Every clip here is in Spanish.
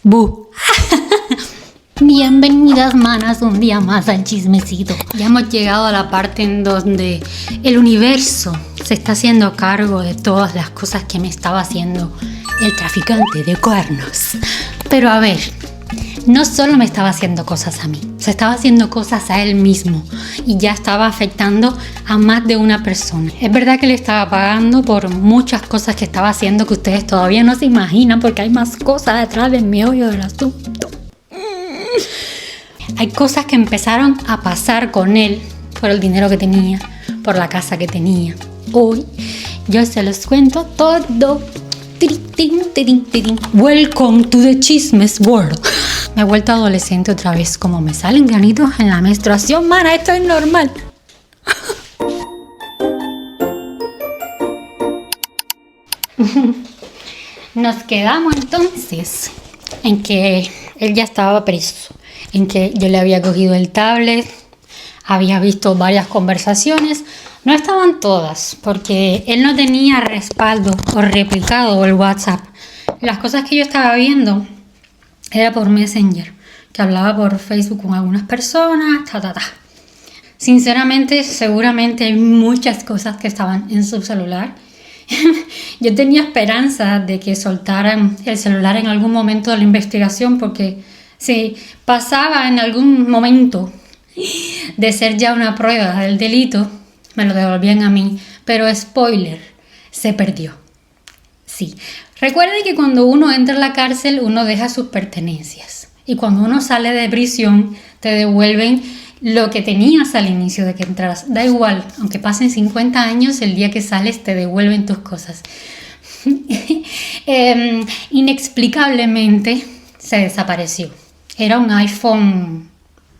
Bu. Bienvenidas, manas, un día más al chismecito. Ya hemos llegado a la parte en donde el universo se está haciendo cargo de todas las cosas que me estaba haciendo el traficante de cuernos. Pero a ver, no solo me estaba haciendo cosas a mí, se estaba haciendo cosas a él mismo y ya estaba afectando a más de una persona. Es verdad que le estaba pagando por muchas cosas que estaba haciendo que ustedes todavía no se imaginan, porque hay más cosas detrás del meollo del asunto. Hay cosas que empezaron a pasar con él por el dinero que tenía, por la casa que tenía. Hoy yo se los cuento todo. Welcome to the Chismes World. Me he vuelto adolescente otra vez. Como me salen granitos en la menstruación, mana, esto es normal. Nos quedamos entonces en que él ya estaba preso, en que yo le había cogido el tablet, había visto varias conversaciones. No estaban todas, porque él no tenía respaldo o replicado el WhatsApp. Las cosas que yo estaba viendo era por Messenger, que hablaba por Facebook con algunas personas, Sinceramente, seguramente hay muchas cosas que estaban en su celular. Yo tenía esperanza de que soltaran el celular en algún momento de la investigación, porque si pasaba en algún momento de ser ya una prueba del delito, me lo devolvían a mí. Pero spoiler, se perdió. Sí, recuerden que cuando uno entra a la cárcel, uno deja sus pertenencias. Y cuando uno sale de prisión, te devuelven lo que tenías al inicio de que entras. Da igual, aunque pasen 50 años, el día que sales te devuelven tus cosas. Inexplicablemente se desapareció. Era un iPhone,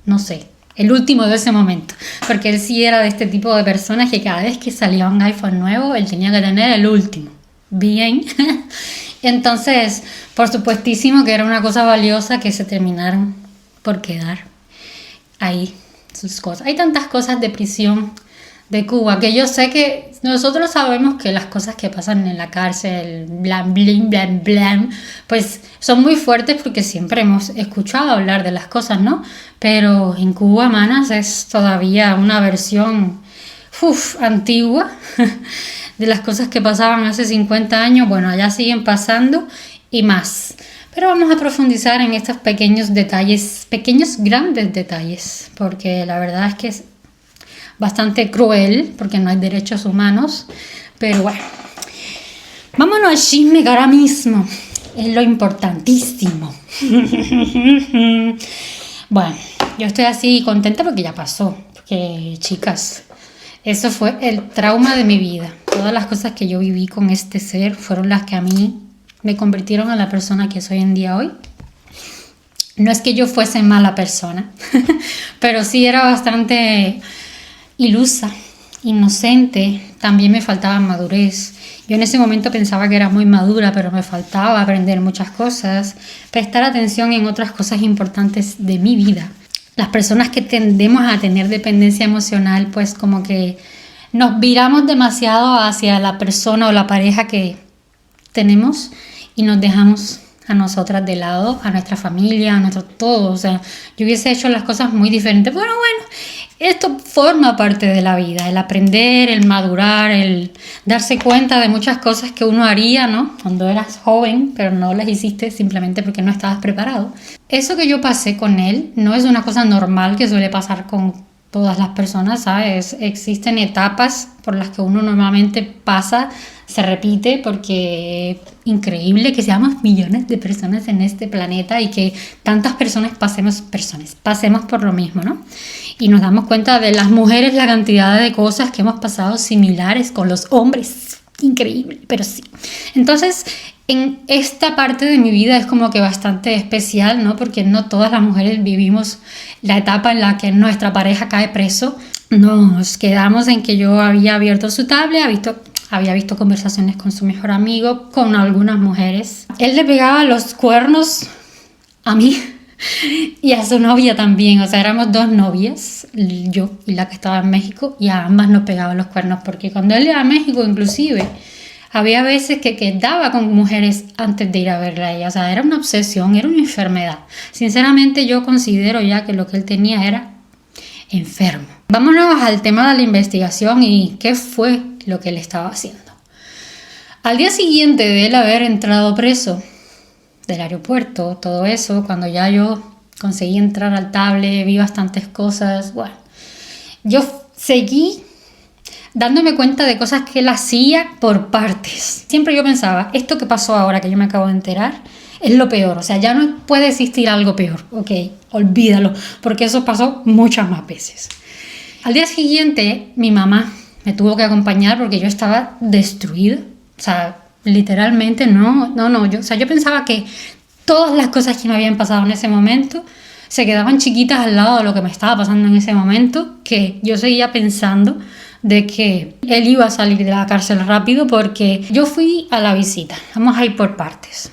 no sé, el último de ese momento, porque él sí era de este tipo de personas que cada vez que salía un iPhone nuevo, él tenía que tener el último. Bien. Entonces, por supuestísimo que era una cosa valiosa que se terminaron por quedar ahí sus cosas. Hay tantas cosas de prisión de Cuba que yo sé que nosotros sabemos que las cosas que pasan en la cárcel, blan, blan, blan, blan, pues son muy fuertes porque siempre hemos escuchado hablar de las cosas, ¿no? Pero en Cuba, manas, es todavía una versión antigua de las cosas que pasaban hace 50 años. Bueno, allá siguen pasando y más. Pero vamos a profundizar en estos pequeños detalles, pequeños grandes detalles, porque la verdad es que es bastante cruel, porque no hay derechos humanos. Pero bueno, vámonos al chisme que ahora mismo es lo importantísimo. Bueno, yo estoy así contenta porque ya pasó, porque chicas, eso fue el trauma de mi vida. Todas las cosas que yo viví con este ser fueron las que a mí me convirtieron a la persona que soy en día hoy. No es que yo fuese mala persona, pero sí era bastante ilusa, inocente. También me faltaba madurez. Yo en ese momento pensaba que era muy madura, pero me faltaba aprender muchas cosas, prestar atención en otras cosas importantes de mi vida. Las personas que tendemos a tener dependencia emocional, pues como que nos viramos demasiado hacia la persona o la pareja que tenemos y nos dejamos a nosotras de lado, a nuestra familia, a nuestro todo. O sea, yo hubiese hecho las cosas muy diferentes. Bueno, esto forma parte de la vida, el aprender, el madurar, el darse cuenta de muchas cosas que uno haría, ¿no? Cuando eras joven, pero no las hiciste simplemente porque no estabas preparado. Eso que yo pasé con él no es una cosa normal que suele pasar con todas las personas, ¿sabes? Existen etapas por las que uno normalmente pasa, se repite, porque es increíble que seamos millones de personas en este planeta y que tantas personas pasemos por lo mismo, ¿no? Y nos damos cuenta de las mujeres, la cantidad de cosas que hemos pasado similares con los hombres. Increíble, pero sí. Entonces, en esta parte de mi vida es como que bastante especial, ¿no? Porque no todas las mujeres vivimos la etapa en la que nuestra pareja cae preso. Nos quedamos en que yo había abierto su tablet, había visto conversaciones con su mejor amigo, con algunas mujeres. Él le pegaba los cuernos a mí y a su novia también. O sea, éramos dos novias, yo y la que estaba en México, y a ambas nos pegaba los cuernos, porque cuando él iba a México inclusive Había veces que quedaba con mujeres antes de ir a verla a ella. O sea, era una obsesión, era una enfermedad. Sinceramente yo considero ya que lo que él tenía era enfermo. Vámonos al tema de la investigación y qué fue lo que él estaba haciendo. Al día siguiente de él haber entrado preso del aeropuerto, todo eso, cuando ya yo conseguí entrar al tablet, vi bastantes cosas, bueno, yo seguí dándome cuenta de cosas que él hacía por partes. Siempre yo pensaba, esto que pasó ahora que yo me acabo de enterar, es lo peor. O sea, ya no puede existir algo peor. Ok, olvídalo, porque eso pasó muchas más veces. Al día siguiente, mi mamá me tuvo que acompañar porque yo estaba destruida. O sea, literalmente yo pensaba que todas las cosas que me habían pasado en ese momento se quedaban chiquitas al lado de lo que me estaba pasando en ese momento, que yo seguía pensando de que él iba a salir de la cárcel rápido porque yo fui a la visita. Vamos a ir por partes.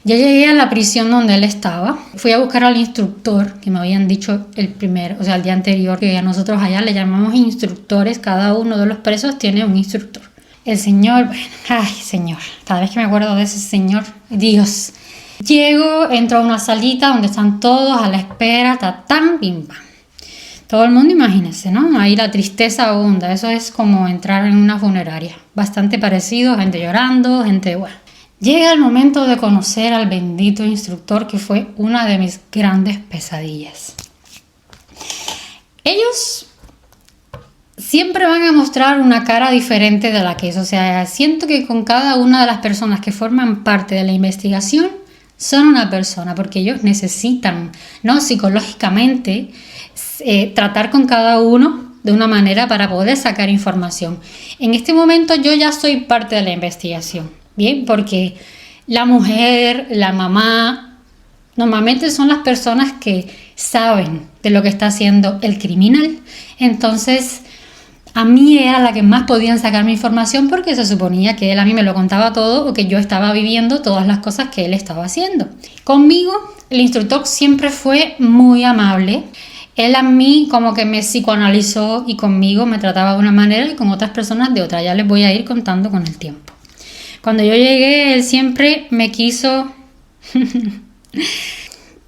Yo llegué a la prisión donde él estaba. Fui a buscar al instructor que me habían dicho el día anterior, que a nosotros allá le llamamos instructores. Cada uno de los presos tiene un instructor. El señor, cada vez que me acuerdo de ese señor, Dios. Llego, entro a una salita donde están todos a la espera, bim, bam. Todo el mundo, imagínense, ¿no? Ahí la tristeza abunda. Eso es como entrar en una funeraria. Bastante parecido, gente llorando, gente, bueno. Llega el momento de conocer al bendito instructor, que fue una de mis grandes pesadillas. Ellos siempre van a mostrar una cara diferente de la que es. O sea, siento que con cada una de las personas que forman parte de la investigación son una persona, porque ellos necesitan, ¿no? Psicológicamente, tratar con cada uno de una manera para poder sacar información. En este momento yo ya soy parte de la investigación, ¿bien? Porque la mujer, la mamá, normalmente son las personas que saben de lo que está haciendo el criminal. Entonces, a mí era la que más podían sacar mi información porque se suponía que él a mí me lo contaba todo o que yo estaba viviendo todas las cosas que él estaba haciendo. Conmigo, el instructor siempre fue muy amable. Él a mí como que me psicoanalizó y conmigo me trataba de una manera y con otras personas de otra. Ya les voy a ir contando con el tiempo. Cuando yo llegué, él siempre me quiso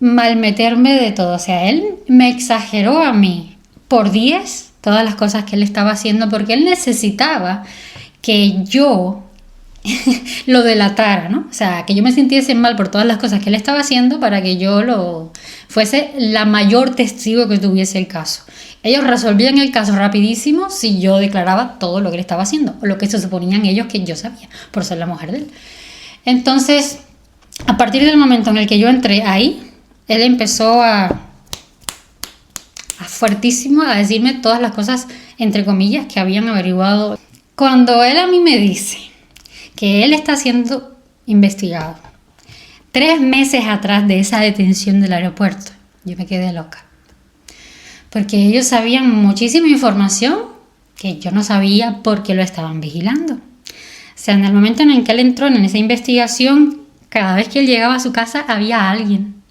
malmeterme de todo. O sea, él me exageró a mí por 10 todas las cosas que él estaba haciendo porque él necesitaba que yo lo delatara, ¿no? O sea, que yo me sintiese mal por todas las cosas que él estaba haciendo para que yo fuese la mayor testigo que tuviese el caso. Ellos resolvían el caso rapidísimo si yo declaraba todo lo que él estaba haciendo, o lo que se suponían ellos que yo sabía, por ser la mujer de él. Entonces, a partir del momento en el que yo entré ahí, él empezó a fuertísimo a decirme todas las cosas, entre comillas, que habían averiguado. Cuando él a mí me dice que él está siendo investigado 3 meses atrás de esa detención del aeropuerto, yo me quedé loca. Porque ellos sabían muchísima información que yo no sabía porque lo estaban vigilando. O sea, en el momento en el que él entró en esa investigación, cada vez que él llegaba a su casa había alguien.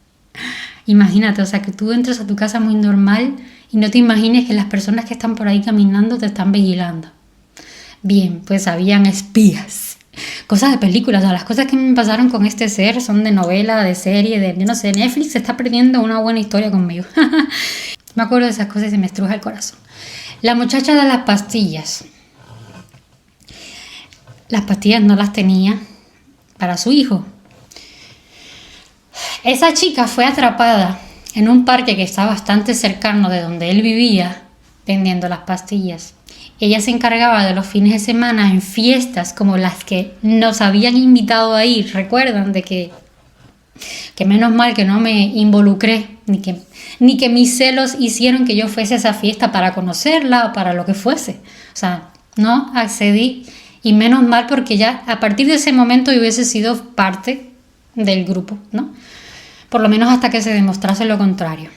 Imagínate, o sea, que tú entres a tu casa muy normal y no te imagines que las personas que están por ahí caminando te están vigilando. Bien, pues habían espías. Cosas de películas, o sea, las cosas que me pasaron con este ser son de novela, de serie, yo no sé, Netflix se está perdiendo una buena historia conmigo. Me acuerdo de esas cosas y se me estruja el corazón. La muchacha de las pastillas. Las pastillas no las tenía para su hijo. Esa chica fue atrapada en un parque que está bastante cercano de donde él vivía, vendiendo las pastillas. Ella se encargaba de los fines de semana en fiestas como las que nos habían invitado a ir. Recuerdan de que menos mal que no me involucré, ni que mis celos hicieron que yo fuese a esa fiesta para conocerla o para lo que fuese. O sea, no accedí y menos mal porque ya a partir de ese momento yo hubiese sido parte del grupo, ¿no? Por lo menos hasta que se demostrase lo contrario.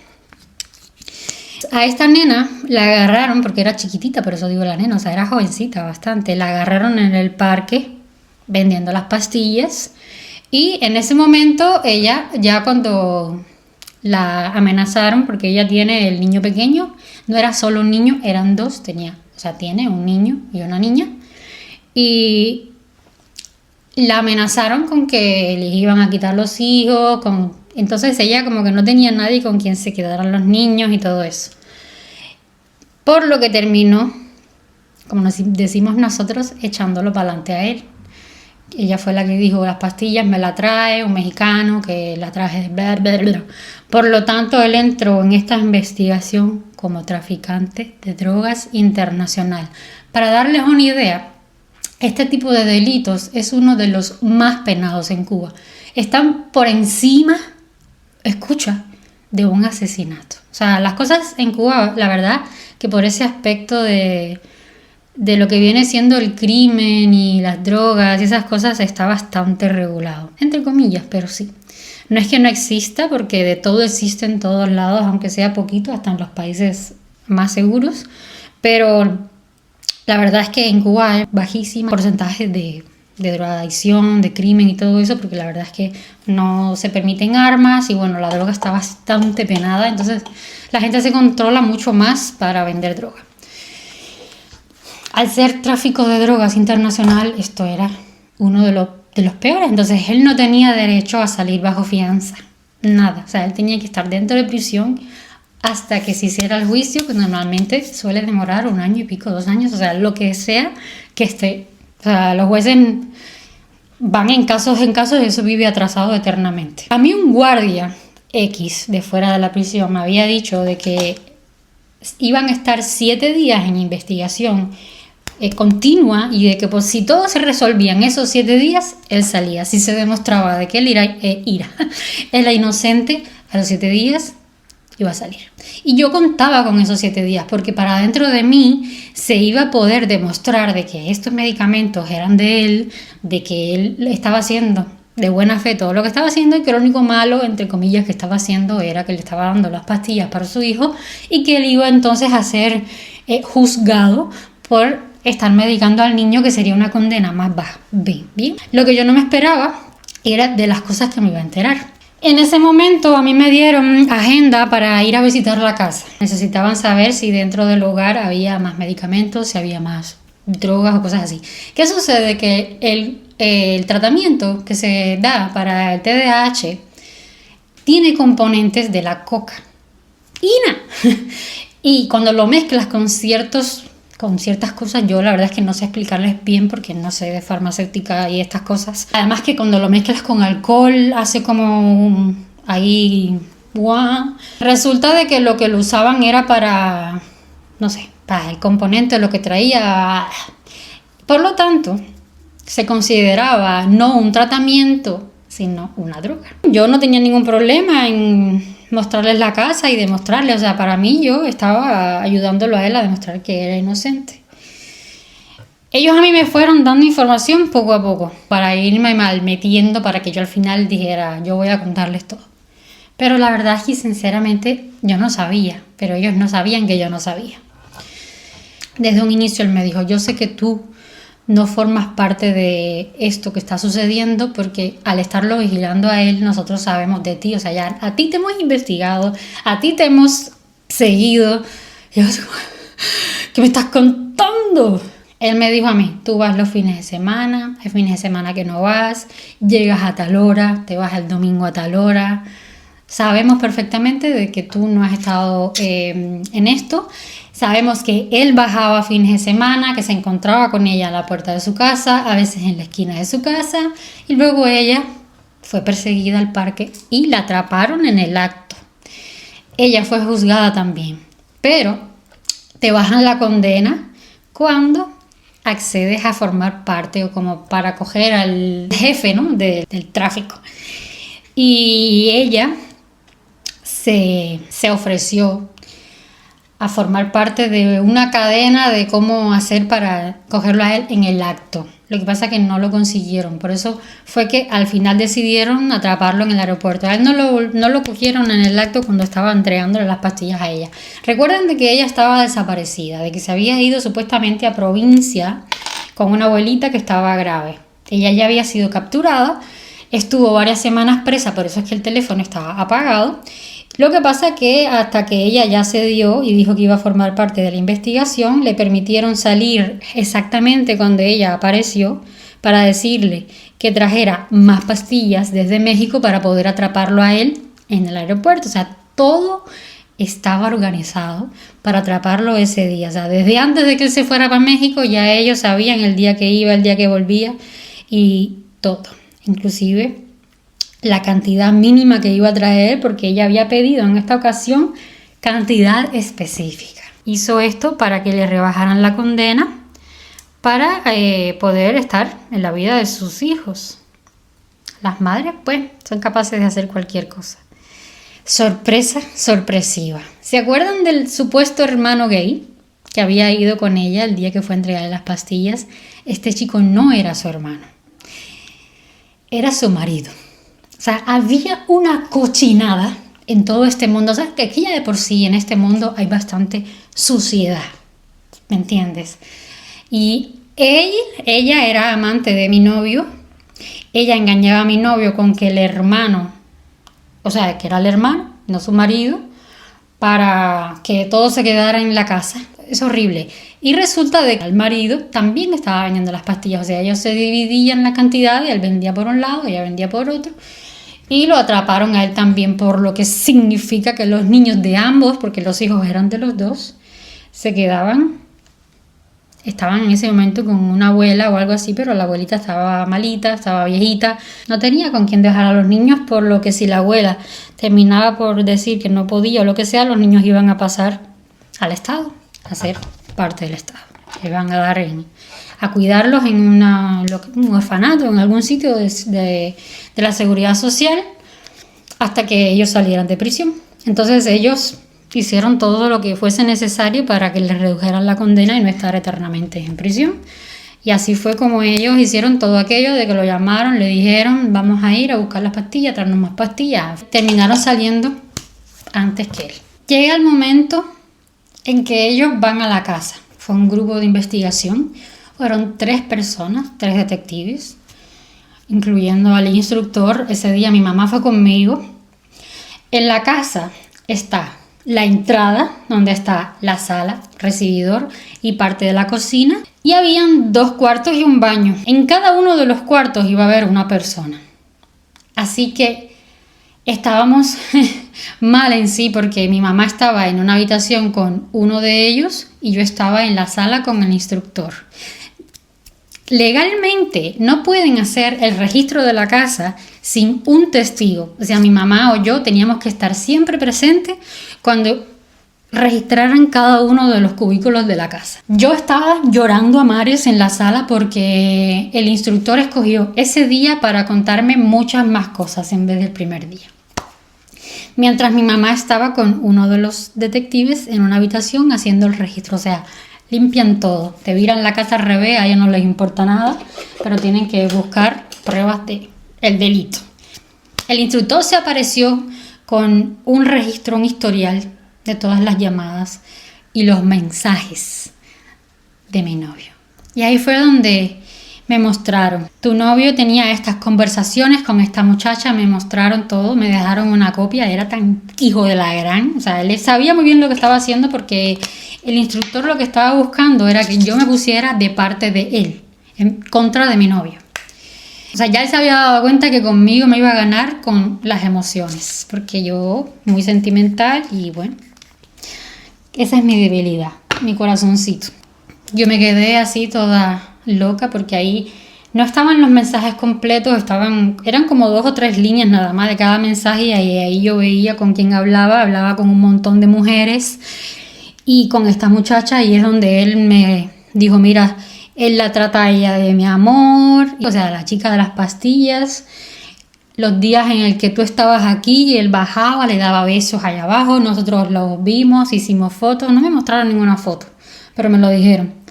A esta nena la agarraron, porque era chiquitita, por eso digo la nena, o sea, era jovencita bastante. La agarraron en el parque vendiendo las pastillas y en ese momento ella, ya cuando la amenazaron, porque ella tiene el niño pequeño, no era solo un niño, eran 2, tiene un niño y una niña. y la amenazaron con que les iban a quitar los hijos, entonces ella como que no tenía nadie con quien se quedaran los niños y todo eso. Por lo que terminó, como nos decimos nosotros, echándolo para adelante a él. Ella fue la que dijo, las pastillas me la trae un mexicano, que la traje de... Por lo tanto, él entró en esta investigación como traficante de drogas internacional. Para darles una idea, este tipo de delitos es uno de los más penados en Cuba. Están por encima, escucha, de un asesinato. O sea, las cosas en Cuba, la verdad, que por ese aspecto de lo que viene siendo el crimen y las drogas y esas cosas está bastante regulado, entre comillas, pero sí. No es que no exista, porque de todo existe en todos lados, aunque sea poquito, hasta en los países más seguros, pero la verdad es que en Cuba hay bajísimo porcentaje de drogadicción, de crimen y todo eso, porque la verdad es que no se permiten armas y bueno, la droga está bastante penada, entonces la gente se controla mucho más para vender droga. Al ser tráfico de drogas internacional, esto era uno de los peores. Entonces, él no tenía derecho a salir bajo fianza. Nada. O sea, él tenía que estar dentro de prisión hasta que se hiciera el juicio, que normalmente suele demorar 1 año y pico, 2 años. O sea, lo que sea que esté. O sea, los jueces van en casos y eso vive atrasado eternamente. A mí un guardia X de fuera de la prisión me había dicho de que iban a estar 7 días en investigación continua y de que pues, si todo se resolvía en esos 7 días, él salía. Si se demostraba de que él era inocente, a los 7 días iba a salir. Y yo contaba con esos 7 días porque para dentro de mí se iba a poder demostrar de que estos medicamentos eran de él, de que él estaba haciendo de buena fe todo lo que estaba haciendo y que lo único malo, entre comillas, que estaba haciendo era que le estaba dando las pastillas para su hijo y que él iba entonces a ser juzgado por estar medicando al niño, que sería una condena más baja. Bien. Lo que yo no me esperaba era de las cosas que me iba a enterar. En ese momento a mí me dieron agenda para ir a visitar la casa. Necesitaban saber si dentro del hogar había más medicamentos, si había más drogas o cosas así. ¿Qué sucede? Que el tratamiento que se da para el TDAH tiene componentes de la cocaína. Y cuando lo mezclas con ciertas cosas, yo la verdad es que no sé explicarles bien porque no sé de farmacéutica y estas cosas. Además que cuando lo mezclas con alcohol hace como ahí ¡guau! Resulta de que lo que lo usaban era para, no sé, para el componente, lo que traía. Por lo tanto, se consideraba no un tratamiento, sino una droga. Yo no tenía ningún problema en mostrarles la casa y demostrarles, o sea, para mí yo estaba ayudándolo a él a demostrar que era inocente. Ellos a mí me fueron dando información poco a poco para irme mal metiendo para que yo al final dijera, yo voy a contarles todo. Pero la verdad es que sinceramente yo no sabía, pero ellos no sabían que yo no sabía. Desde un inicio él me dijo, yo sé que tú no formas parte de esto que está sucediendo porque al estarlo vigilando a él nosotros sabemos de ti, o sea, ya a ti te hemos investigado, a ti te hemos seguido. Y yo, ¿qué me estás contando? Él me dijo a mí, tú vas los fines de semana, hay fines de semana que no vas, llegas a tal hora, te vas el domingo a tal hora. Sabemos perfectamente de que tú no has estado en esto. Sabemos que él bajaba fines de semana, que se encontraba con ella a la puerta de su casa, a veces en la esquina de su casa, y luego ella fue perseguida al parque y la atraparon en el acto. Ella fue juzgada también, pero te bajan la condena cuando accedes a formar parte o como para acoger al jefe, ¿no? del tráfico. Y ella se ofreció a formar parte de una cadena de cómo hacer para cogerlo a él en el acto. Lo que pasa es que no lo consiguieron. Por eso fue que al final decidieron atraparlo en el aeropuerto. A él no lo cogieron en el acto cuando estaba entregándole las pastillas a ella. Recuerden de que ella estaba desaparecida, de que se había ido supuestamente a provincia con una abuelita que estaba grave. Ella ya había sido capturada, estuvo varias semanas presa, por eso es que el teléfono estaba apagado. Lo que pasa que hasta que ella ya cedió y dijo que iba a formar parte de la investigación, le permitieron salir exactamente cuando ella apareció para decirle que trajera más pastillas desde México para poder atraparlo a él en el aeropuerto. O sea, todo estaba organizado para atraparlo ese día. O sea, desde antes de que él se fuera para México ya ellos sabían el día que iba, el día que volvía y todo. Inclusive la cantidad mínima que iba a traer, porque ella había pedido en esta ocasión cantidad específica. Hizo esto para que le rebajaran la condena para poder estar en la vida de sus hijos. Las madres, pues, son capaces de hacer cualquier cosa. Sorpresa sorpresiva. ¿Se acuerdan del supuesto hermano gay que había ido con ella el día que fue a entregarle las pastillas? Este chico no era su hermano, era su marido. O sea, había una cochinada en todo este mundo. O sea, que aquí ya de por sí en este mundo hay bastante suciedad, ¿me entiendes? Y ella era amante de mi novio. Ella engañaba a mi novio con que el hermano, o sea, que era el hermano, no su marido, para que todo se quedara en la casa. Es horrible. Y resulta de que el marido también estaba vendiendo las pastillas. O sea, ellos se dividían la cantidad y él vendía por un lado, ella vendía por otro. Y lo atraparon a él también, por lo que significa que los niños de ambos, porque los hijos eran de los dos, estaban en ese momento con una abuela o algo así, pero la abuelita estaba malita, estaba viejita, no tenía con quién dejar a los niños, por lo que si la abuela terminaba por decir que no podía o lo que sea, los niños iban a pasar al Estado, a ser parte del Estado. Iban a dar a cuidarlos en un orfanato, en algún sitio de la seguridad social, hasta que ellos salieran de prisión. Entonces ellos hicieron todo lo que fuese necesario para que les redujeran la condena y no estar eternamente en prisión. Y así fue como ellos hicieron todo aquello de que lo llamaron, le dijeron, vamos a ir a buscar las pastillas, traernos más pastillas. Terminaron saliendo antes que él. Llega el momento en que ellos van a la casa. Fue un grupo de investigación. Fueron 3 personas, 3 detectives, incluyendo al instructor. Ese día mi mamá fue conmigo. En la casa está la entrada, donde está la sala, recibidor y parte de la cocina. Y habían 2 cuartos y un baño. En cada uno de los cuartos iba a haber una persona. Así que estábamos mal en sí, porque mi mamá estaba en una habitación con uno de ellos y yo estaba en la sala con el instructor. Legalmente no pueden hacer el registro de la casa sin un testigo. O sea, mi mamá o yo teníamos que estar siempre presentes cuando registraran cada uno de los cubículos de la casa. Yo estaba llorando a mares en la sala porque el instructor escogió ese día para contarme muchas más cosas en vez del primer día. Mientras mi mamá estaba con uno de los detectives en una habitación haciendo el registro. O sea, limpian todo, te viran la casa al revés, a ellos no les importa nada, pero tienen que buscar pruebas del delito. El instructor se apareció con un registro, un historial de todas las llamadas y los mensajes de mi novio. Y ahí fue donde me mostraron, tu novio tenía estas conversaciones con esta muchacha, me mostraron todo, me dejaron una copia, era tan hijo de la gran, o sea, él sabía muy bien lo que estaba haciendo porque el instructor lo que estaba buscando era que yo me pusiera de parte de él, en contra de mi novio. O sea, ya él se había dado cuenta que conmigo me iba a ganar con las emociones, porque yo, muy sentimental y bueno, esa es mi debilidad, mi corazoncito. Yo me quedé así toda loca porque ahí no estaban los mensajes completos, eran como 2 o 3 líneas nada más de cada mensaje y ahí yo veía con quién hablaba con un montón de mujeres y con esta muchacha y es donde él me dijo, mira, él la trata a ella de mi amor, o sea, la chica de las pastillas, los días en el que tú estabas aquí, él bajaba, le daba besos allá abajo, nosotros los vimos, hicimos fotos, no me mostraron ninguna foto, pero me lo dijeron.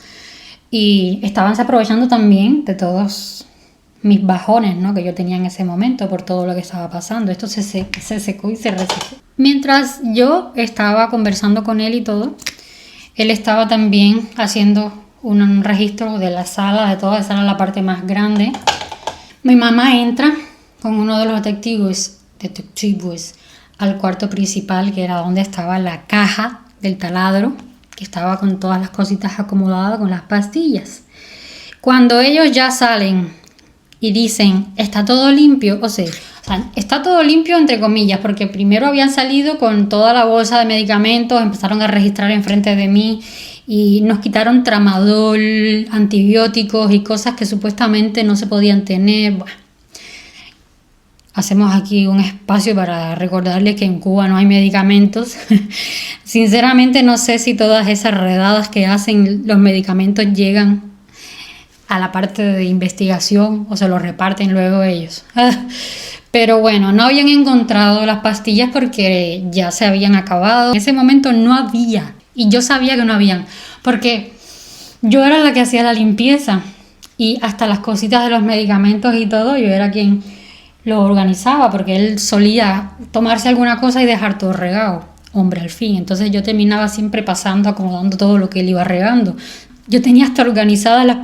Y estaban aprovechando también de todos mis bajones, ¿no?, que yo tenía en ese momento por todo lo que estaba pasando. Esto se secó y se resecó. Mientras yo estaba conversando con él y todo, él estaba también haciendo un registro de la sala, de toda esa era la parte más grande. Mi mamá entra con uno de los detectives al cuarto principal, que era donde estaba la caja del taladro, que estaba con todas las cositas acomodadas con las pastillas. Cuando ellos ya salen y dicen, está todo limpio, o sea, está todo limpio entre comillas, porque primero habían salido con toda la bolsa de medicamentos, empezaron a registrar enfrente de mí y nos quitaron tramadol, antibióticos y cosas que supuestamente no se podían tener. Bueno, hacemos aquí un espacio para recordarles que en Cuba no hay medicamentos. Sinceramente no sé si todas esas redadas que hacen los medicamentos llegan a la parte de investigación o se los reparten luego ellos. Pero bueno, no habían encontrado las pastillas porque ya se habían acabado. En ese momento no había, y yo sabía que no habían, porque yo era la que hacía la limpieza y hasta las cositas de los medicamentos y todo, yo era quien lo organizaba, porque él solía tomarse alguna cosa y dejar todo regado, hombre al fin. Entonces yo terminaba siempre pasando, acomodando todo lo que él iba regando. Yo tenía hasta organizadas las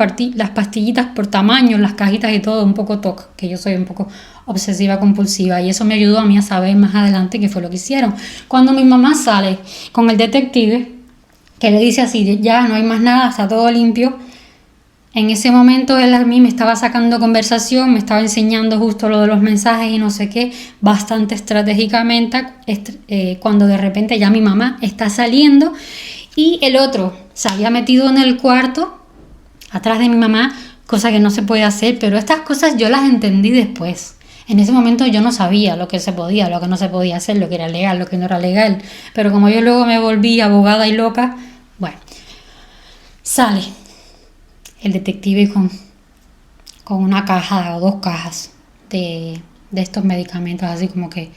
pastillitas por tamaño, las cajitas y todo, un poco toque, que yo soy un poco obsesiva compulsiva, y eso me ayudó a mí a saber más adelante qué fue lo que hicieron. Cuando mi mamá sale con el detective, que le dice así, ya no hay más nada, está todo limpio, en ese momento él a mí me estaba sacando conversación, me estaba enseñando justo lo de los mensajes y no sé qué, bastante estratégicamente, cuando de repente ya mi mamá está saliendo y el otro se había metido en el cuarto atrás de mi mamá, cosa que no se puede hacer, pero estas cosas yo las entendí después. En ese momento yo no sabía lo que se podía, lo que no se podía hacer, lo que era legal, lo que no era legal, pero como yo luego me volví abogada y loca, bueno, sale el detective con una caja o 2 cajas de estos medicamentos, así como que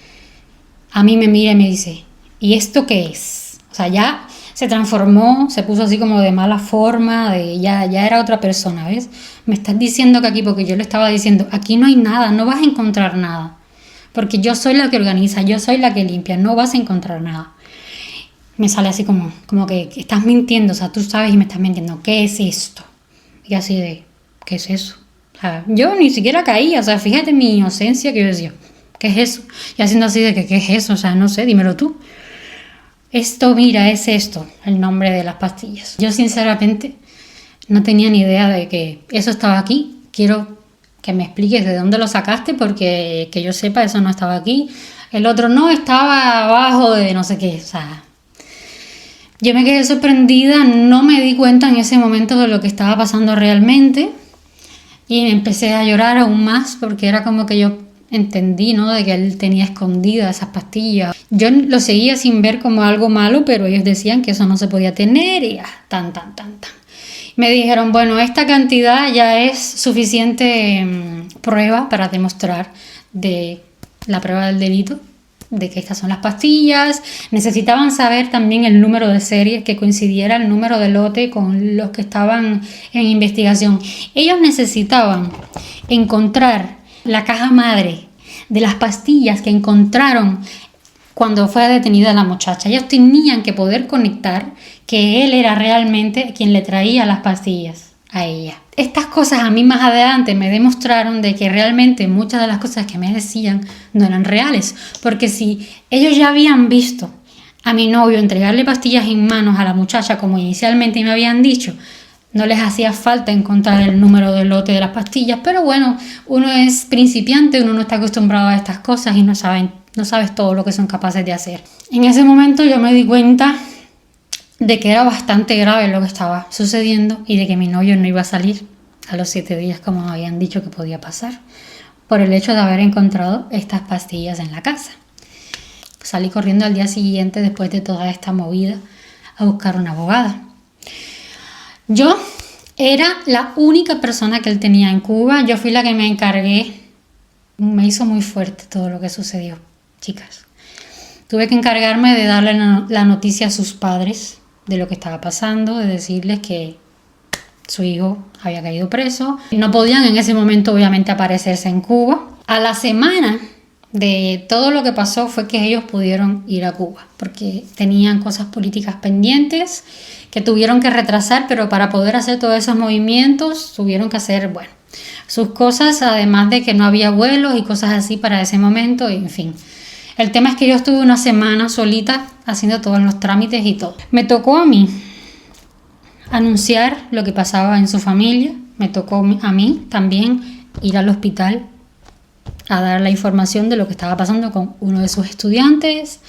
a mí me mira y me dice, ¿y esto qué es? O sea, ya se transformó, se puso así como de mala forma, ya era otra persona, ¿ves? Me estás diciendo que aquí, porque yo le estaba diciendo, aquí no hay nada, no vas a encontrar nada, porque yo soy la que organiza, yo soy la que limpia, no vas a encontrar nada. Me sale así como que estás mintiendo, o sea, tú sabes y me estás mintiendo, ¿qué es esto? Y así de, ¿qué es eso? O sea, yo ni siquiera caía, o sea, fíjate mi inocencia que yo decía, ¿qué es eso? Y haciendo así de que, ¿qué es eso? O sea, no sé, dímelo tú. Esto, mira, es esto, el nombre de las pastillas. Yo sinceramente no tenía ni idea de que eso estaba aquí. Quiero que me expliques de dónde lo sacaste, porque que yo sepa, eso no estaba aquí. El otro no, estaba abajo de no sé qué, o sea... Yo me quedé sorprendida, no me di cuenta en ese momento de lo que estaba pasando realmente y empecé a llorar aún más porque era como que yo entendí, ¿no?, de que él tenía escondidas esas pastillas. Yo lo seguía sin ver como algo malo, pero ellos decían que eso no se podía tener y tan. Me dijeron, bueno, esta cantidad ya es suficiente prueba para demostrar de la prueba del delito, de que estas son las pastillas. Necesitaban saber también el número de serie, que coincidiera el número de lote con los que estaban en investigación. Ellos necesitaban encontrar la caja madre de las pastillas que encontraron cuando fue detenida la muchacha. Ellos tenían que poder conectar que él era realmente quien le traía las pastillas a ella. Estas cosas a mí más adelante me demostraron de que realmente muchas de las cosas que me decían no eran reales, porque si ellos ya habían visto a mi novio entregarle pastillas en manos a la muchacha como inicialmente me habían dicho, no les hacía falta encontrar el número del lote de las pastillas, pero bueno, uno es principiante, uno no está acostumbrado a estas cosas y no sabes todo lo que son capaces de hacer. En ese momento yo me di cuenta de que era bastante grave lo que estaba sucediendo y de que mi novio no iba a salir a los 7 días como habían dicho que podía pasar, por el hecho de haber encontrado estas pastillas en la casa. Salí corriendo al día siguiente, después de toda esta movida, a buscar una abogada. Yo era la única persona que él tenía en Cuba. Yo fui la que me encargué. Me hizo muy fuerte todo lo que sucedió, chicas. Tuve que encargarme de darle la noticia a sus padres de lo que estaba pasando, de decirles que su hijo había caído preso. No podían en ese momento obviamente aparecerse en Cuba. A la semana de todo lo que pasó fue que ellos pudieron ir a Cuba porque tenían cosas políticas pendientes que tuvieron que retrasar, pero para poder hacer todos esos movimientos tuvieron que hacer, bueno, sus cosas, además de que no había vuelos y cosas así para ese momento, en fin. El tema es que yo estuve una semana solita haciendo todos los trámites y todo. Me tocó a mí anunciar lo que pasaba en su familia. Me tocó a mí también ir al hospital a dar la información de lo que estaba pasando con uno de sus estudiantes,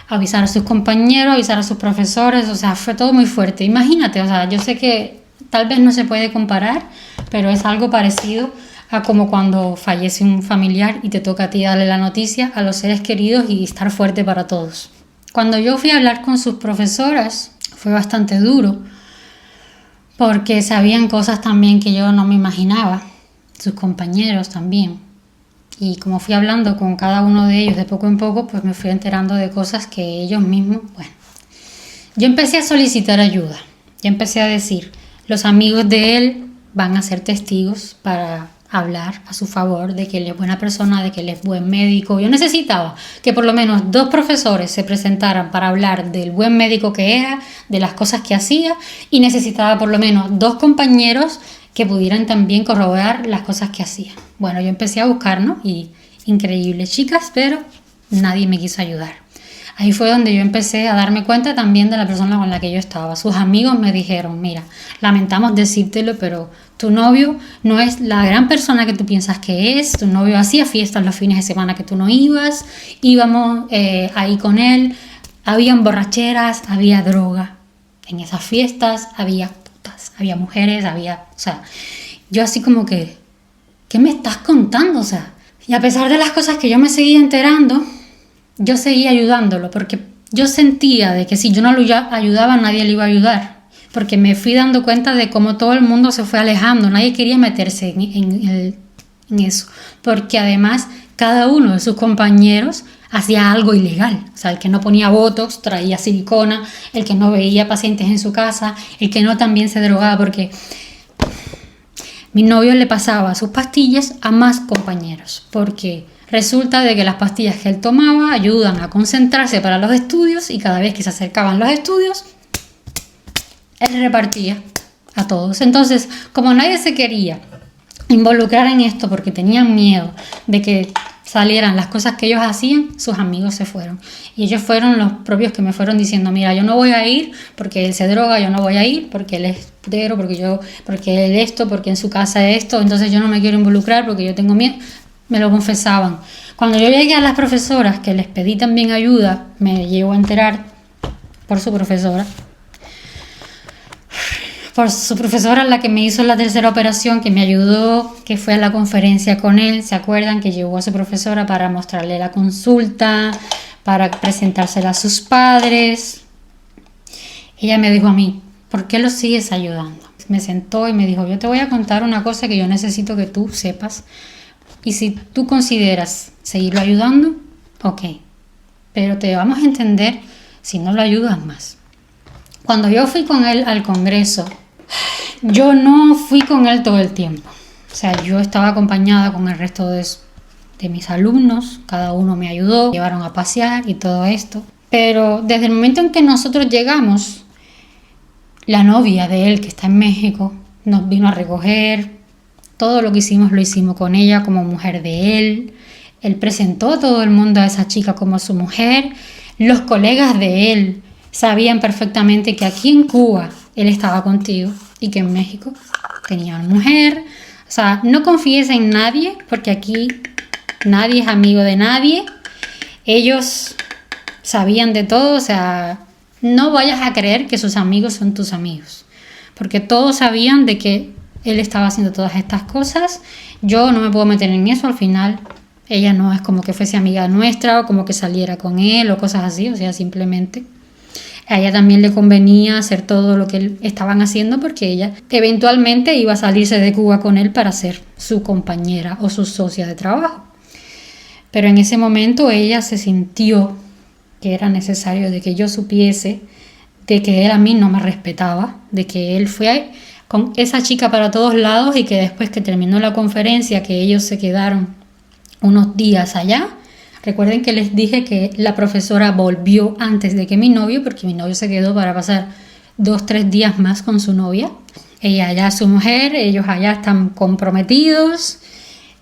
avisar a sus compañeros, avisar a sus profesores. O sea, fue todo muy fuerte. Imagínate, o sea, yo sé que tal vez no se puede comparar, pero es algo parecido a como cuando fallece un familiar y te toca a ti darle la noticia a los seres queridos y estar fuerte para todos. Cuando yo fui a hablar con sus profesoras fue bastante duro porque sabían cosas también que yo no me imaginaba, sus compañeros también. Y como fui hablando con cada uno de ellos de poco en poco, pues me fui enterando de cosas que ellos mismos, bueno. Yo empecé a solicitar ayuda. Yo empecé a decir, los amigos de él van a ser testigos para hablar a su favor de que él es buena persona, de que él es buen médico. Yo necesitaba que por lo menos 2 profesores se presentaran para hablar del buen médico que era, de las cosas que hacía, y necesitaba por lo menos 2 compañeros que pudieran también corroborar las cosas que hacía. Bueno, yo empecé a buscar, ¿no? Y increíbles chicas, pero nadie me quiso ayudar. Ahí fue donde yo empecé a darme cuenta también de la persona con la que yo estaba. Sus amigos me dijeron, mira, lamentamos decírtelo, pero tu novio no es la gran persona que tú piensas que es. Tu novio hacía fiestas los fines de semana que tú no ibas. Íbamos ahí con él. Habían borracheras, había droga. En esas fiestas había putas, había mujeres, había... O sea, yo así como que, ¿qué me estás contando? O sea, y a pesar de las cosas que yo me seguía enterando, yo seguía ayudándolo porque yo sentía de que si yo no lo ayudaba nadie le iba a ayudar, porque me fui dando cuenta de cómo todo el mundo se fue alejando, nadie quería meterse en eso, porque además cada uno de sus compañeros hacía algo ilegal. O sea, el que no ponía botox traía silicona, el que no veía pacientes en su casa, el que no también se drogaba, porque mi novio le pasaba sus pastillas a más compañeros, porque resulta de que las pastillas que él tomaba ayudan a concentrarse para los estudios y cada vez que se acercaban los estudios, él repartía a todos. Entonces, como nadie se quería involucrar en esto porque tenían miedo de que salieran las cosas que ellos hacían, sus amigos se fueron. Y ellos fueron los propios que me fueron diciendo, mira, yo no voy a ir porque él se droga, yo no voy a ir porque él es putero, porque él esto, porque en su casa es esto, entonces yo no me quiero involucrar porque yo tengo miedo. Me lo confesaban. Cuando yo llegué a las profesoras, que les pedí también ayuda, me llegó a enterar por su profesora, la que me hizo la 3ª operación, que me ayudó, que fue a la conferencia con él. ¿Se acuerdan? Que llevó a su profesora para mostrarle la consulta, para presentársela a sus padres. Ella me dijo a mí, ¿por qué lo sigues ayudando? Me sentó y me dijo, yo te voy a contar una cosa que yo necesito que tú sepas. Y si tú consideras seguirlo ayudando, ok. Pero te vamos a entender si no lo ayudas más. Cuando yo fui con él al congreso, yo no fui con él todo el tiempo. O sea, yo estaba acompañada con el resto de mis alumnos. Cada uno me ayudó, llevaron a pasear y todo esto. Pero desde el momento en que nosotros llegamos, la novia de él, que está en México, nos vino a recoger. Todo lo que hicimos lo hicimos con ella como mujer de él. Él presentó a todo el mundo a esa chica como su mujer. Los colegas de él sabían perfectamente que aquí en Cuba él estaba contigo y que en México tenía una mujer. O sea, no confíes en nadie porque aquí nadie es amigo de nadie. Ellos sabían de todo. O sea, no vayas a creer que sus amigos son tus amigos, porque todos sabían de que él estaba haciendo todas estas cosas. Yo no me puedo meter en eso. Al final ella no es como que fuese amiga nuestra o como que saliera con él o cosas así. O sea, simplemente a ella también le convenía hacer todo lo que estaban haciendo porque ella eventualmente iba a salirse de Cuba con él para ser su compañera o su socia de trabajo. Pero en ese momento ella se sintió que era necesario de que yo supiese de que él a mí no me respetaba, de que él fue con esa chica para todos lados y que después que terminó la conferencia, que ellos se quedaron unos días allá. Recuerden que les dije que la profesora volvió antes de que mi novio, porque mi novio se quedó para pasar 2-3 días más con su novia. Ella allá es su mujer, ellos allá están comprometidos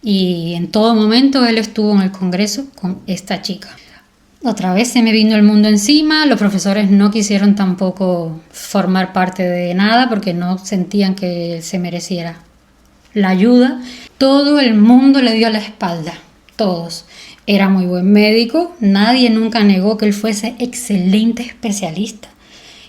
y en todo momento él estuvo en el congreso con esta chica. Otra vez se me vino el mundo encima, los profesores no quisieron tampoco formar parte de nada porque no sentían que se mereciera la ayuda. Todo el mundo le dio la espalda, todos. Era muy buen médico, nadie nunca negó que él fuese excelente especialista,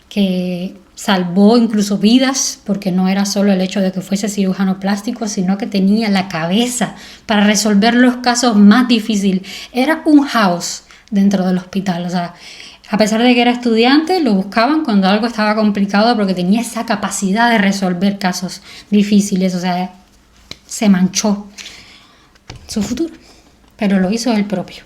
que salvó incluso vidas, porque no era solo el hecho de que fuese cirujano plástico, sino que tenía la cabeza para resolver los casos más difíciles. Era un house dentro del hospital, o sea, a pesar de que era estudiante, lo buscaban cuando algo estaba complicado porque tenía esa capacidad de resolver casos difíciles, o sea, se manchó su futuro, pero lo hizo él propio.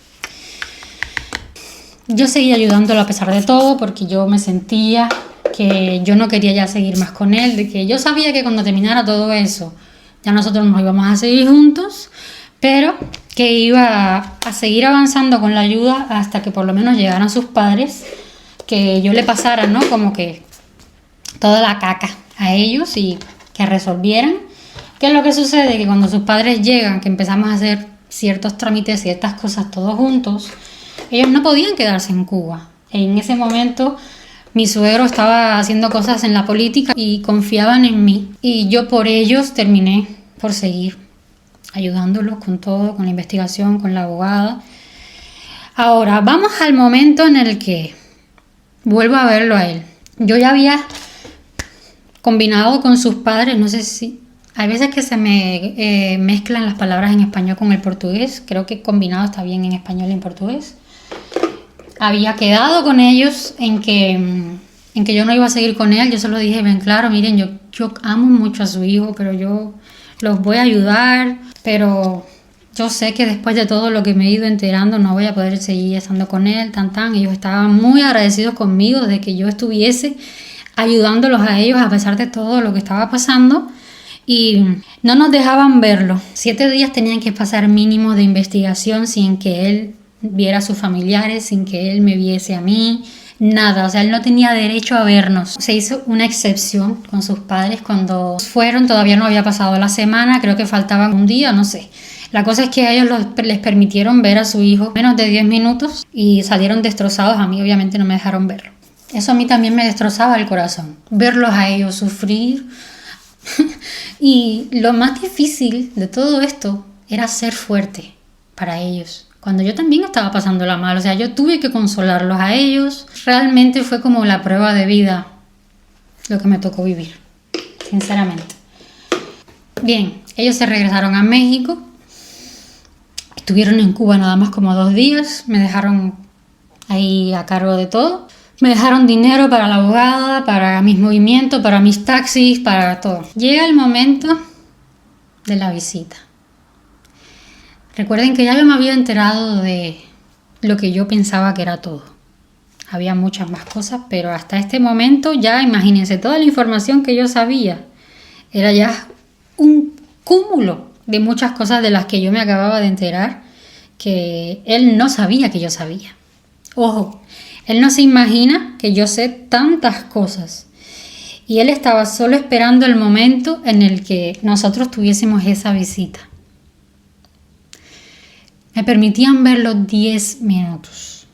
Yo seguía ayudándolo a pesar de todo porque yo me sentía que yo no quería ya seguir más con él, de que yo sabía que cuando terminara todo eso ya nosotros nos íbamos a seguir juntos, pero que iba a seguir avanzando con la ayuda hasta que por lo menos llegaran sus padres, que yo le pasara, ¿no? Como que toda la caca a ellos y que resolvieran. ¿Qué es lo que sucede? Que cuando sus padres llegan, que empezamos a hacer ciertos trámites, ciertas cosas todos juntos, ellos no podían quedarse en Cuba. En ese momento mi suegro estaba haciendo cosas en la política y confiaban en mí. Y yo por ellos terminé por seguir ayudándolos con todo, con la investigación, con la abogada. Ahora, vamos al momento en el que vuelvo a verlo a él. Yo ya había combinado con sus padres, no sé si... Hay veces que se me mezclan las palabras en español con el portugués. Creo que combinado está bien en español y en portugués. Había quedado con ellos en que yo no iba a seguir con él. Yo solo dije, ven, claro, miren, yo amo mucho a su hijo, pero yo los voy a ayudar. Pero yo sé que después de todo lo que me he ido enterando no voy a poder seguir estando con él, Ellos estaban muy agradecidos conmigo de que yo estuviese ayudándolos a ellos a pesar de todo lo que estaba pasando. Y no nos dejaban verlo. 7 días tenían que pasar mínimo de investigación sin que él viera a sus familiares, sin que él me viese a mí, nada. O sea, él no tenía derecho a vernos. Se hizo una excepción con sus padres cuando fueron, todavía no había pasado la semana, creo que faltaba un día, no sé. La cosa es que a ellos les permitieron ver a su hijo menos de 10 minutos y salieron destrozados. A mí obviamente no me dejaron verlo. Eso a mí también me destrozaba el corazón, verlos a ellos sufrir. Y lo más difícil de todo esto era ser fuerte para ellos, cuando yo también estaba pasándola mal. O sea, yo tuve que consolarlos a ellos. Realmente fue como la prueba de vida lo que me tocó vivir, sinceramente. Bien, ellos se regresaron a México. Estuvieron en Cuba nada más como 2 días. Me dejaron ahí a cargo de todo. Me dejaron dinero para la abogada, para mis movimientos, para mis taxis, para todo. Llega el momento de la visita. Recuerden que ya yo me había enterado de lo que yo pensaba que era todo. Había muchas más cosas, pero hasta este momento ya imagínense toda la información que yo sabía. Era ya un cúmulo de muchas cosas de las que yo me acababa de enterar que él no sabía que yo sabía. Ojo, él no se imagina que yo sé tantas cosas. Y él estaba solo esperando el momento en el que nosotros tuviésemos esa visita. Me permitían verlo 10 minutos,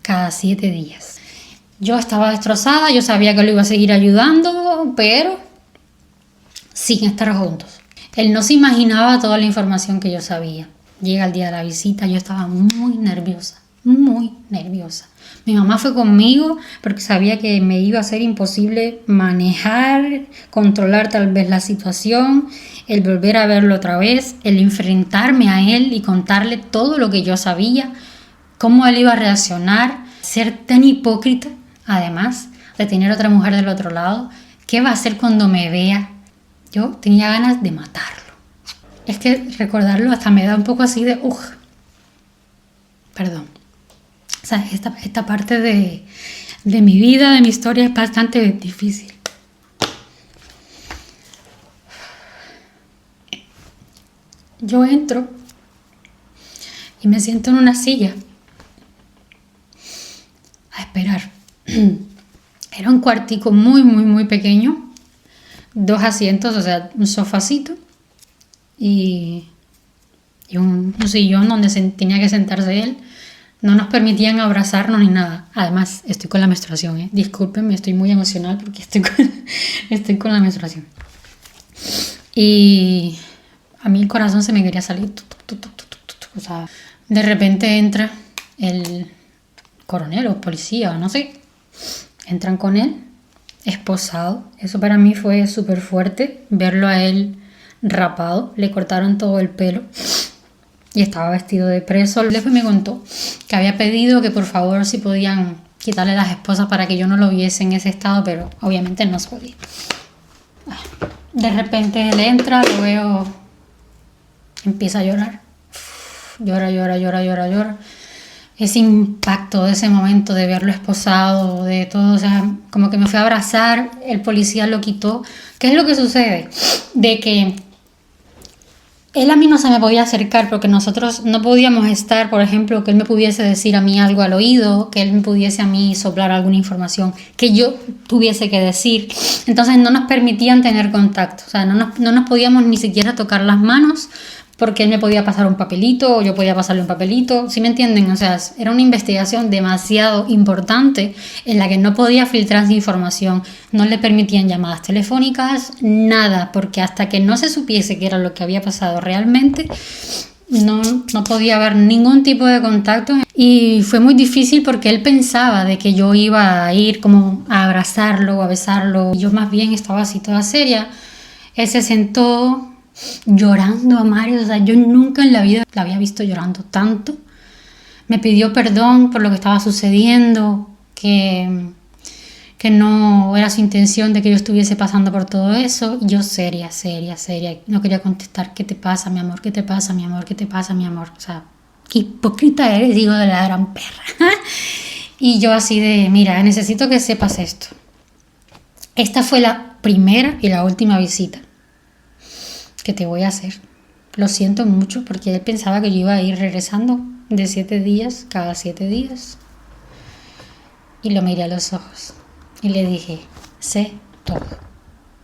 cada 7 días. Yo estaba destrozada, yo sabía que lo iba a seguir ayudando, pero sin estar juntos. Él no se imaginaba toda la información que yo sabía. Llega el día de la visita, yo estaba muy nerviosa, muy nerviosa. Mi mamá fue conmigo porque sabía que me iba a ser imposible manejar, controlar tal vez la situación, el volver a verlo otra vez, el enfrentarme a él y contarle todo lo que yo sabía, cómo él iba a reaccionar, ser tan hipócrita, además de tener otra mujer del otro lado. ¿Qué va a hacer cuando me vea? Yo tenía ganas de matarlo. Es que recordarlo hasta me da un poco así de perdón. O sea, esta parte de mi vida, de mi historia es bastante difícil. Yo entro y me siento en una silla a esperar. Era un cuartico muy, muy, muy pequeño. 2 asientos, o sea, un sofacito y un sillón donde tenía que sentarse él. No nos permitían abrazarnos ni nada. Además, estoy con la menstruación, ¿eh? Discúlpenme, estoy muy emocional porque estoy con la menstruación. Y a mí el corazón se me quería salir. O sea, de repente entra el coronel o policía, no sé. Entran con él, esposado. Eso para mí fue súper fuerte, verlo a él rapado. Le cortaron todo el pelo y estaba vestido de preso. Después me contó que había pedido que por favor si podían quitarle las esposas para que yo no lo viese en ese estado, pero obviamente no se podía. De repente él entra, lo veo, empieza a llorar. Llora. Ese impacto de ese momento de verlo esposado, de todo, o sea, como que me fui a abrazar, el policía lo quitó. ¿Qué es lo que sucede? De que él a mí no se me podía acercar porque nosotros no podíamos estar, por ejemplo, que él me pudiese decir a mí algo al oído, que él me pudiese a mí soplar alguna información que yo tuviese que decir. Entonces no nos permitían tener contacto, o sea, no nos podíamos ni siquiera tocar las manos porque él me podía pasar un papelito o yo podía pasarle un papelito, ¿sí me entienden? O sea, era una investigación demasiado importante en la que no podía filtrarse información, no le permitían llamadas telefónicas, nada, porque hasta que no se supiese qué era lo que había pasado realmente, no podía haber ningún tipo de contacto. Y fue muy difícil porque él pensaba de que yo iba a ir como a abrazarlo o a besarlo. Yo más bien estaba así toda seria. Él se sentó llorando a Mario, o sea, yo nunca en la vida la había visto llorando tanto. Me pidió perdón por lo que estaba sucediendo, que no era su intención de que yo estuviese pasando por todo eso. Yo seria, no quería contestar. ¿Qué te pasa, mi amor? ¿Qué te pasa, mi amor? ¿Qué te pasa, mi amor? O sea, qué hipócrita eres, digo, de la gran perra. Y yo así de, mira, necesito que sepas esto. Esta fue la primera y la última visita que te voy a hacer. Lo siento mucho porque él pensaba que yo iba a ir regresando de 7 días, cada 7 días. Y lo miré a los ojos y le dije, sé todo.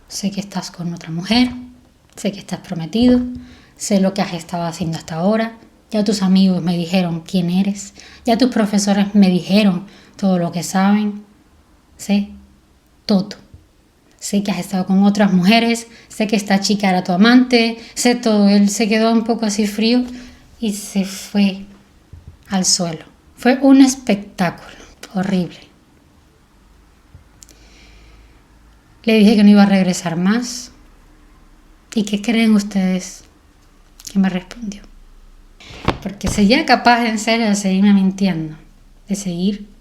Sé que estás con otra mujer, sé que estás prometido, sé lo que has estado haciendo hasta ahora. Ya tus amigos me dijeron quién eres, ya tus profesores me dijeron todo lo que saben. Sé todo. Sé que has estado con otras mujeres, sé que esta chica era tu amante, sé todo. Él se quedó un poco así frío y se fue al suelo. Fue un espectáculo horrible. Le dije que no iba a regresar más. ¿Y qué creen ustedes que me respondió? Porque sería capaz en serio de seguirme mintiendo, de seguir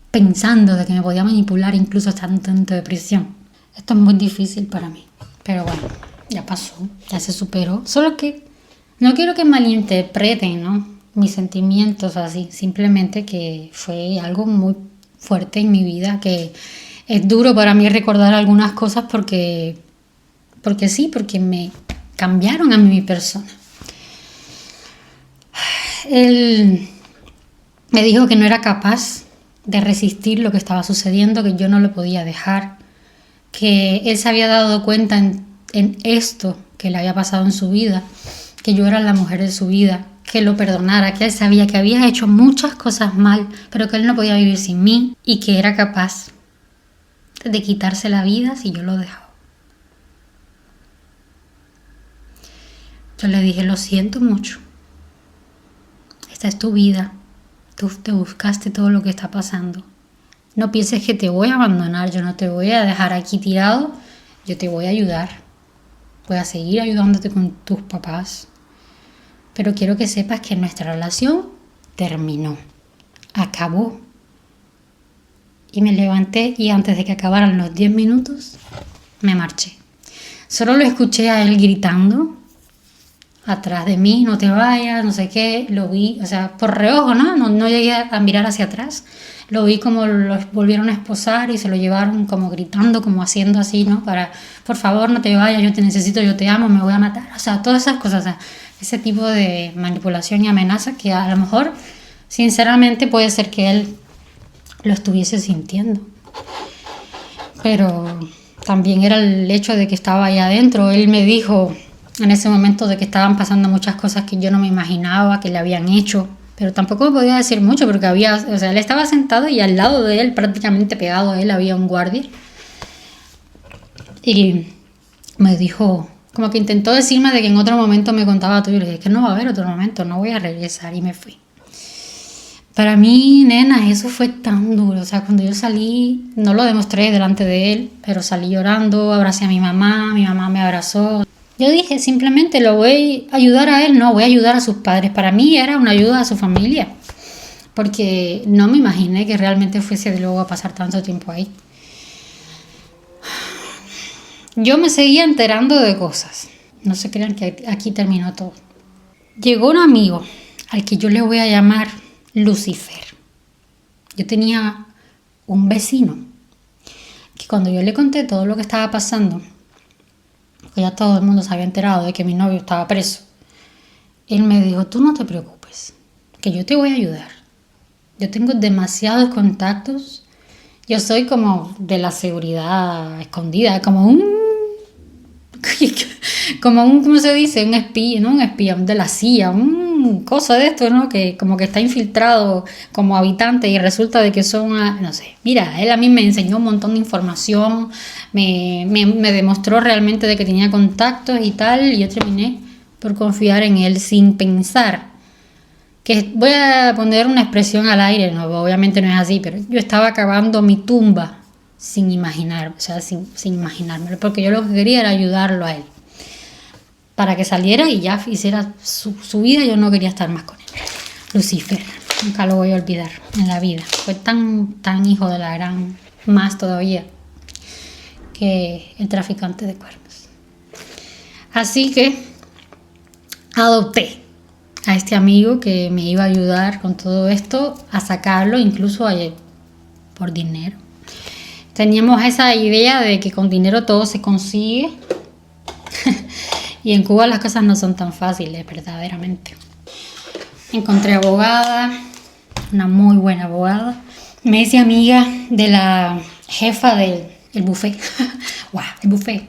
pensando de que me podía manipular incluso estando en depresión. Esto es muy difícil para mí, pero bueno, ya pasó, ya se superó. Solo que no quiero que malinterpreten, ¿no?, mis sentimientos así, simplemente que fue algo muy fuerte en mi vida, que es duro para mí recordar algunas cosas porque me cambiaron a mi persona. Él me dijo que no era capaz de resistir lo que estaba sucediendo, que yo no lo podía dejar, que él se había dado cuenta en esto que le había pasado en su vida, que yo era la mujer de su vida, que lo perdonara, que él sabía que había hecho muchas cosas mal, pero que él no podía vivir sin mí y que era capaz de quitarse la vida si yo lo dejaba. Yo le dije, lo siento mucho, esta es tu vida. Tú te buscaste todo lo que está pasando. No pienses que te voy a abandonar, yo no te voy a dejar aquí tirado, yo te voy a ayudar. Voy a seguir ayudándote con tus papás. Pero quiero que sepas que nuestra relación terminó, acabó. Y me levanté y antes de que acabaran los 10 minutos, me marché. Solo lo escuché a él gritando atrás de mí, no te vayas, no sé qué. Lo vi, o sea, por reojo, no llegué a mirar hacia atrás. Lo vi como lo volvieron a esposar y se lo llevaron como gritando, como haciendo así, ¿no? Para, por favor, no te vayas, yo te necesito, yo te amo, me voy a matar. O sea, todas esas cosas, o sea, ese tipo de manipulación y amenaza que a lo mejor, sinceramente, puede ser que él lo estuviese sintiendo. Pero también era el hecho de que estaba ahí adentro. Él me dijo en ese momento de que estaban pasando muchas cosas que yo no me imaginaba que le habían hecho, Pero tampoco me podía decir mucho porque él estaba sentado y al lado de él, prácticamente pegado a él, había un guardia. Y me dijo, como que intentó decirme de que en otro momento me contaba todo. Y le dije, que no va a haber otro momento, no voy a regresar. Y me fui. Para mí, nena, eso fue tan duro. O sea, cuando yo salí, no lo demostré delante de él, pero salí llorando, abracé a mi mamá me abrazó. Yo dije, simplemente lo voy a ayudar a él, no, voy a ayudar a sus padres. Para mí era una ayuda a su familia, porque no me imaginé que realmente fuese de luego a pasar tanto tiempo ahí. Yo me seguía enterando de cosas. No se crean que aquí terminó todo. Llegó un amigo al que yo le voy a llamar Lucifer. Yo tenía un vecino que cuando yo le conté todo lo que estaba pasando, que ya todo el mundo se había enterado de que mi novio estaba preso, él me dijo, tú no te preocupes, que yo te voy a ayudar. Yo tengo demasiados contactos. Yo soy como de la seguridad escondida, como un, ¿cómo se dice? Un espía, no un espía, de la CIA, un cosa de esto, ¿no? Que como que está infiltrado como habitante y resulta de que son, no sé. Mira, él a mí me enseñó un montón de información, me demostró realmente de que tenía contactos y tal, y yo terminé por confiar en él sin pensar. Que voy a poner una expresión al aire, no, obviamente no es así, pero yo estaba cavando mi tumba sin imaginar, o sea, sin imaginármelo, porque yo lo que quería era ayudarlo a él, para que saliera y ya hiciera su vida. Yo no quería estar más con él. Lucifer, nunca lo voy a olvidar en la vida. Fue tan hijo de la gran, más todavía, que el traficante de cuernos. Así que adopté a este amigo que me iba a ayudar con todo esto, a sacarlo incluso por dinero. Teníamos esa idea de que con dinero todo se consigue. Y en Cuba las cosas no son tan fáciles, verdaderamente. Encontré abogada, una muy buena abogada. Me hice amiga de la jefa del buffet. ¡Wow! El buffet.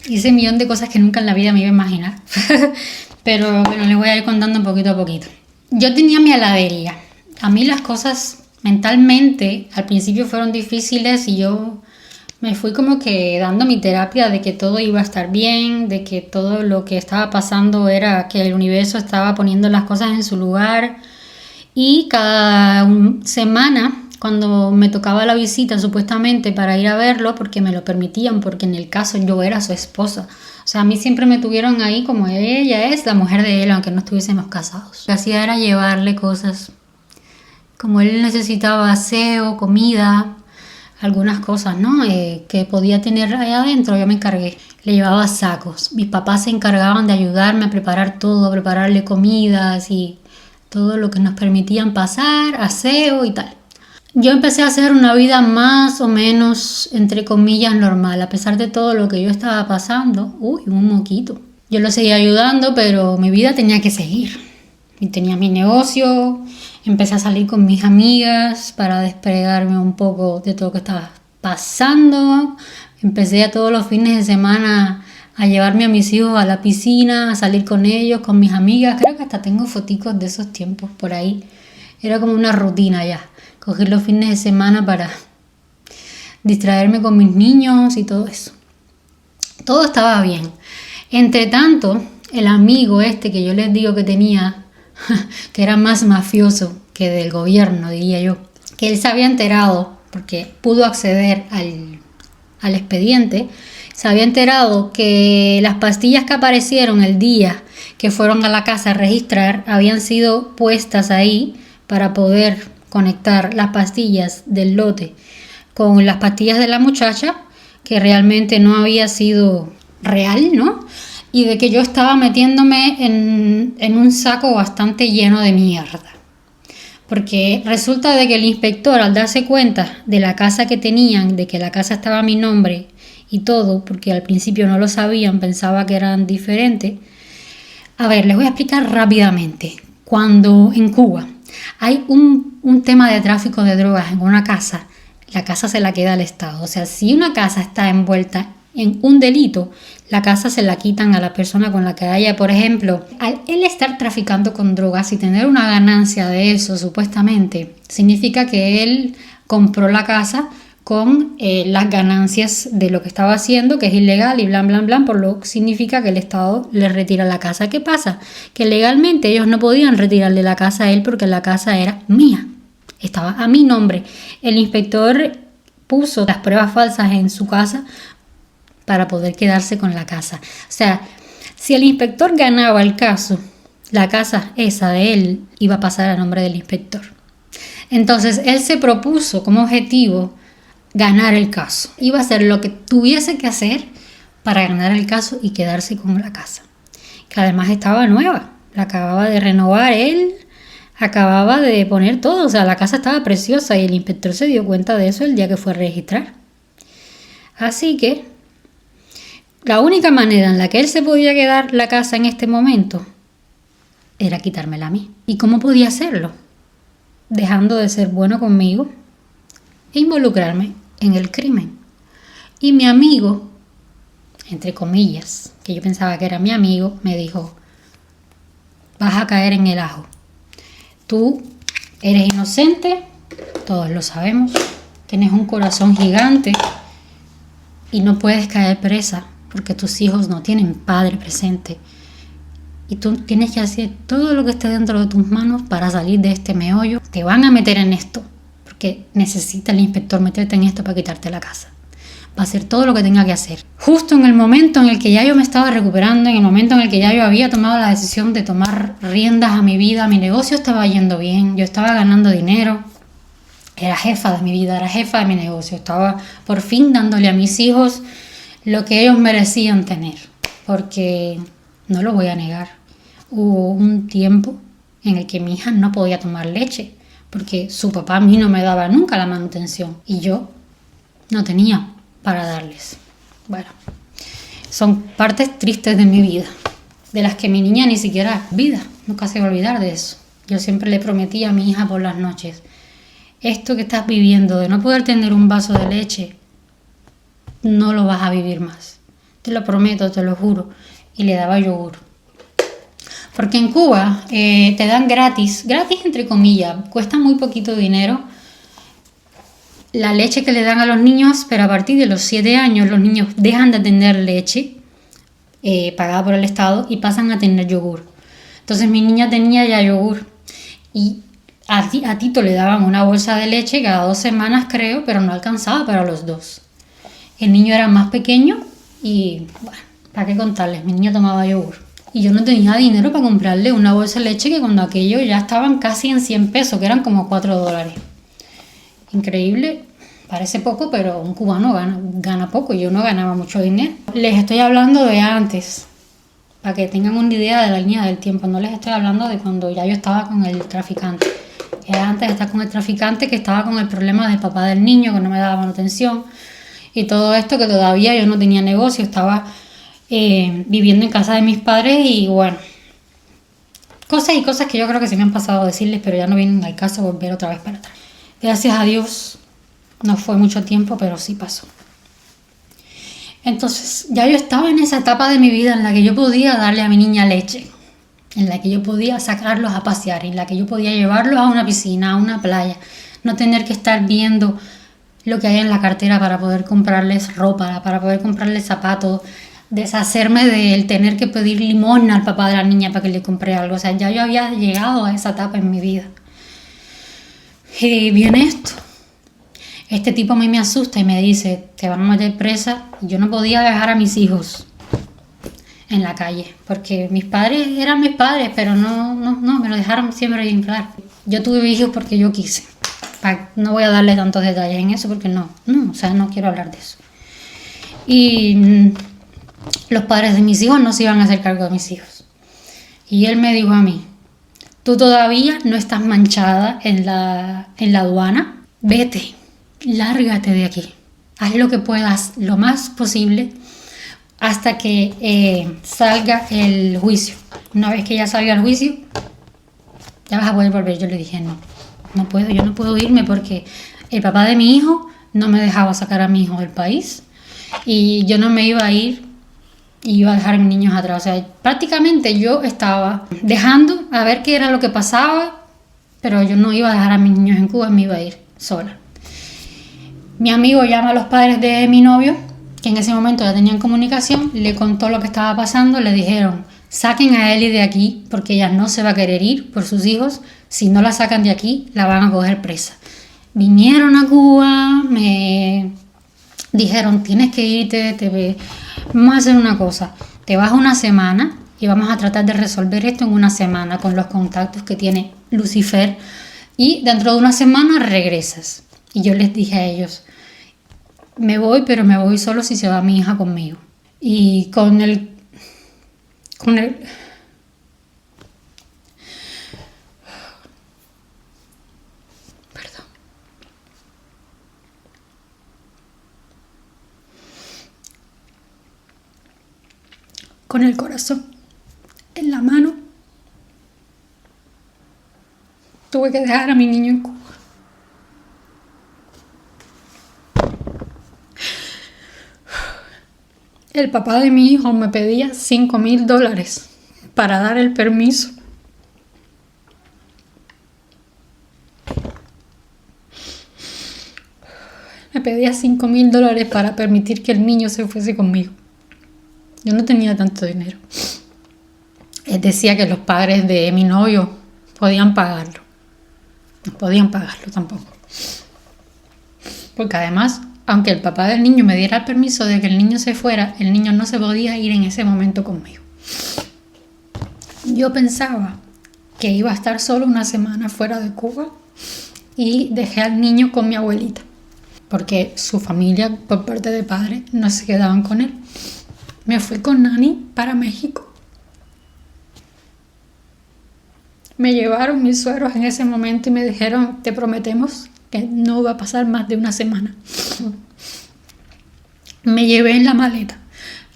Hice un millón de cosas que nunca en la vida me iba a imaginar. Pero bueno, les voy a ir contando poquito a poquito. Yo tenía mi heladería. A mí las cosas mentalmente al principio fueron difíciles y yo me fui como que dando mi terapia de que todo iba a estar bien, de que todo lo que estaba pasando era que el universo estaba poniendo las cosas en su lugar. Y cada semana, cuando me tocaba la visita supuestamente para ir a verlo, porque me lo permitían, porque en el caso yo era su esposa. O sea, a mí siempre me tuvieron ahí como ella es la mujer de él, aunque no estuviésemos casados. Lo que hacía era llevarle cosas. Como él necesitaba aseo, comida, algunas cosas, ¿no? Que podía tener allá adentro, yo me encargué. Le llevaba sacos. Mis papás se encargaban de ayudarme a preparar todo, a prepararle comidas y todo lo que nos permitían pasar, aseo y tal. Yo empecé a hacer una vida más o menos, entre comillas, normal, a pesar de todo lo que yo estaba pasando. Uy, un moquito. Yo lo seguía ayudando, pero mi vida tenía que seguir. Y tenía mi negocio, empecé a salir con mis amigas para despegarme un poco de todo lo que estaba pasando. Empecé a todos los fines de semana a llevarme a mis hijos a la piscina, a salir con ellos, con mis amigas. Creo que hasta tengo foticos de esos tiempos por ahí. Era como una rutina ya. Coger los fines de semana para distraerme con mis niños y todo eso. Todo estaba bien. Entre tanto, el amigo este que yo les digo que tenía, que era más mafioso que del gobierno, diría yo, que él se había enterado, porque pudo acceder al expediente, se había enterado que las pastillas que aparecieron el día que fueron a la casa a registrar habían sido puestas ahí para poder conectar las pastillas del lote con las pastillas de la muchacha, que realmente no había sido real, ¿no? Y de que yo estaba metiéndome en un saco bastante lleno de mierda. Porque resulta de que el inspector, al darse cuenta de la casa que tenían, de que la casa estaba a mi nombre y todo, porque al principio no lo sabían, pensaba que eran diferentes. A ver, les voy a explicar rápidamente. Cuando en Cuba hay un tema de tráfico de drogas en una casa, la casa se la queda al Estado. O sea, si una casa está envuelta en un delito, la casa se la quitan a la persona con la que haya. Por ejemplo, al él estar traficando con drogas y tener una ganancia de eso, supuestamente, significa que él compró la casa con las ganancias de lo que estaba haciendo, que es ilegal y blan, blan, blan, por lo que significa que el Estado le retira la casa. ¿Qué pasa? Que legalmente ellos no podían retirarle la casa a él porque la casa era mía, estaba a mi nombre. El inspector puso las pruebas falsas en su casa para poder quedarse con la casa. O sea, si el inspector ganaba el caso, la casa esa de él iba a pasar a nombre del inspector. Entonces él se propuso como objetivo ganar el caso. Iba a hacer lo que tuviese que hacer para ganar el caso y quedarse con la casa, que además estaba nueva, la acababa de renovar él, acababa de poner todo, o sea, la casa estaba preciosa y el inspector se dio cuenta de eso el día que fue a registrar. Así que la única manera en la que él se podía quedar la casa en este momento era quitármela a mí. ¿Y cómo podía hacerlo? Dejando de ser bueno conmigo e involucrarme en el crimen. Y mi amigo, entre comillas, que yo pensaba que era mi amigo, me dijo: vas a caer en el ajo. Tú eres inocente, todos lo sabemos, tienes un corazón gigante y no puedes caer presa porque tus hijos no tienen padre presente. Y tú tienes que hacer todo lo que esté dentro de tus manos para salir de este meollo. Te van a meter en esto, porque necesita el inspector meterte en esto para quitarte la casa. Va a hacer todo lo que tenga que hacer. Justo en el momento en el que ya yo me estaba recuperando, en el momento en el que ya yo había tomado la decisión de tomar riendas a mi vida, mi negocio estaba yendo bien, yo estaba ganando dinero, era jefa de mi vida, era jefa de mi negocio, estaba por fin dándole a mis hijos lo que ellos merecían tener, porque no lo voy a negar, hubo un tiempo en el que mi hija no podía tomar leche, porque su papá a mí no me daba nunca la manutención y yo no tenía para darles. Bueno, son partes tristes de mi vida, de las que mi niña ni siquiera vida, nunca se va a olvidar de eso. Yo siempre le prometí a mi hija por las noches: esto que estás viviendo de no poder tener un vaso de leche, no lo vas a vivir más. Te lo prometo, te lo juro. Y le daba yogur. Porque en Cuba te dan gratis entre comillas, cuesta muy poquito dinero la leche que le dan a los niños, pero a partir de los 7 años los niños dejan de tener leche pagada por el Estado y pasan a tener yogur. Entonces mi niña tenía ya yogur y a Tito le daban una bolsa de leche cada 2 semanas, creo, pero no alcanzaba para los dos. El niño era más pequeño y, bueno, ¿para qué contarles? Mi niño tomaba yogur. Y yo no tenía dinero para comprarle una bolsa de leche que cuando aquello ya estaban casi en 100 pesos, que eran como $4. Increíble, parece poco, pero un cubano gana poco. Yo no ganaba mucho dinero. Les estoy hablando de antes, para que tengan una idea de la línea del tiempo. No les estoy hablando de cuando ya yo estaba con el traficante. Era antes de estar con el traficante, que estaba con el problema del papá del niño, que no me daba manutención. Y todo esto, que todavía yo no tenía negocio, estaba viviendo en casa de mis padres y bueno, cosas que yo creo que se me han pasado a decirles, pero ya no vienen al caso volver otra vez para atrás. Gracias a Dios no fue mucho tiempo, pero sí pasó. Entonces ya yo estaba en esa etapa de mi vida en la que yo podía darle a mi niña leche, en la que yo podía sacarlos a pasear, en la que yo podía llevarlos a una piscina, a una playa, no tener que estar viendo lo que hay en la cartera para poder comprarles ropa, para poder comprarles zapatos, deshacerme del tener que pedir limosna al papá de la niña para que le compre algo. O sea, ya yo había llegado a esa etapa en mi vida. Y viene esto. Este tipo a mí me asusta y me dice: te van a meter presa. Y yo no podía dejar a mis hijos en la calle, porque mis padres eran mis padres, pero no, me lo dejaron siempre bien claro. Yo tuve hijos porque yo quise. No voy a darle tantos detalles en eso porque no quiero hablar de eso. Y los padres de mis hijos no se iban a hacer cargo de mis hijos. Y él me dijo a mí: tú todavía no estás manchada en la aduana, vete, lárgate de aquí, haz lo que puedas, lo más posible, hasta que salga el juicio. Una vez que ya salga el juicio, ya vas a poder volver. Yo le dije: yo no puedo irme porque el papá de mi hijo no me dejaba sacar a mi hijo del país. y yo no me iba a ir y iba a dejar a mis niños atrás. O sea, prácticamente yo estaba dejando a ver qué era lo que pasaba, pero yo no iba a dejar a mis niños en Cuba, me iba a ir sola. Mi amigo llama a los padres de mi novio, que en ese momento ya tenían comunicación, le contó lo que estaba pasando, le dijeron, saquen a Eli de aquí porque ella no se va a querer ir por sus hijos, si no la sacan de aquí la van a coger presa. Vinieron a Cuba, me dijeron, tienes que irte, vamos a hacer una cosa, te vas una semana y vamos a tratar de resolver esto en una semana con los contactos que tiene Lucifer y dentro de una semana regresas. Y yo les dije a ellos, me voy, pero me voy solo si se va mi hija conmigo. Y con el perdón. Con el corazón en la mano, tuve que dejar a mi niño en Cuba. El papá de mi hijo me pedía $5,000 para dar el permiso. Me pedía $5,000 para permitir que el niño se fuese conmigo. Yo no tenía tanto dinero. Él decía que los padres de mi novio podían pagarlo. No podían pagarlo tampoco. Porque además, aunque el papá del niño me diera el permiso de que el niño se fuera, el niño no se podía ir en ese momento conmigo. Yo pensaba que iba a estar solo una semana fuera de Cuba y dejé al niño con mi abuelita, porque su familia, por parte de padre, no se quedaban con él. Me fui con Nani para México. Me llevaron mis suegros en ese momento y me dijeron, te prometemos que no va a pasar más de una semana. Me llevé en la maleta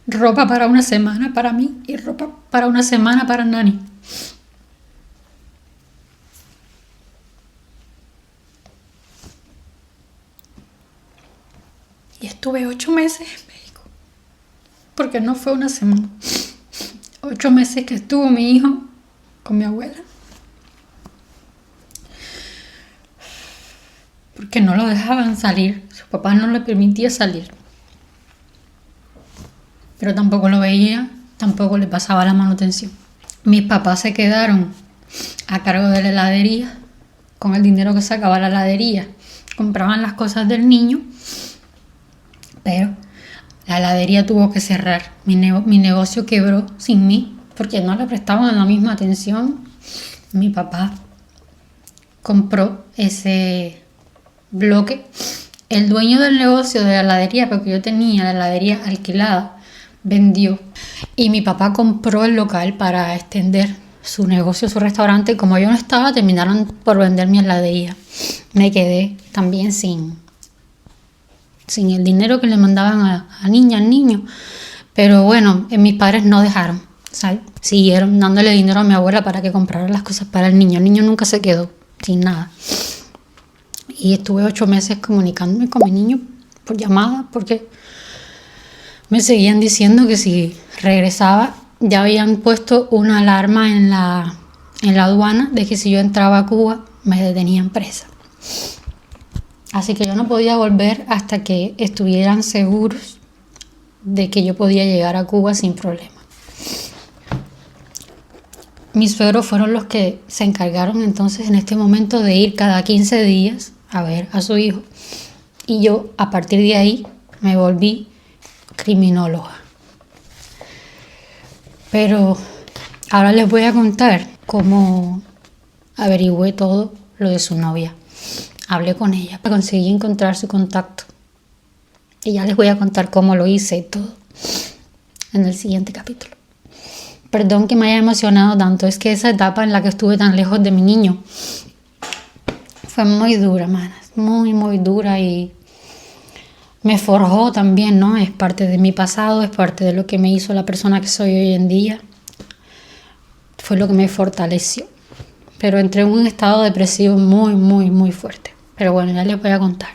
ropa para una semana para mí y ropa para una semana para Nani. Y estuve 8 meses en México, porque no fue una semana. 8 meses que estuvo mi hijo con mi abuela, porque no lo dejaban salir, su papá no le permitía salir, pero tampoco lo veía, tampoco le pasaba la manutención. Mis papás se quedaron a cargo de la heladería, con el dinero que sacaba la heladería, compraban las cosas del niño, pero la heladería tuvo que cerrar, mi negocio quebró sin mí, porque no le prestaban la misma atención. Mi papá compró ese bloque. El dueño del negocio de la heladería, porque yo tenía la heladería alquilada, vendió. Y mi papá compró el local para extender su negocio, su restaurante. Como yo no estaba, terminaron por vender mi heladería. Me quedé también sin el dinero que le mandaban al niño. Pero bueno, mis padres no dejaron, ¿sabes? Siguieron dándole dinero a mi abuela para que comprara las cosas para el niño. El niño nunca se quedó sin nada. Y estuve 8 meses comunicándome con mi niño por llamada, porque me seguían diciendo que si regresaba, ya habían puesto una alarma en la aduana de que si yo entraba a Cuba me detenían presa. Así que yo no podía volver hasta que estuvieran seguros de que yo podía llegar a Cuba sin problema. Mis suegros fueron los que se encargaron entonces en este momento de ir cada 15 días a ver a su hijo. Y yo a partir de ahí me volví criminóloga. Pero ahora les voy a contar cómo averigüé todo lo de su novia. Hablé con ella, conseguí encontrar su contacto. Y ya les voy a contar cómo lo hice y todo en el siguiente capítulo. Perdón que me haya emocionado tanto, es que esa etapa en la que estuve tan lejos de mi niño fue muy dura, manas, muy, muy dura, y me forjó también, ¿no? Es parte de mi pasado, es parte de lo que me hizo la persona que soy hoy en día. Fue lo que me fortaleció. Pero entré en un estado depresivo muy, muy, muy fuerte. Pero bueno, ya les voy a contar.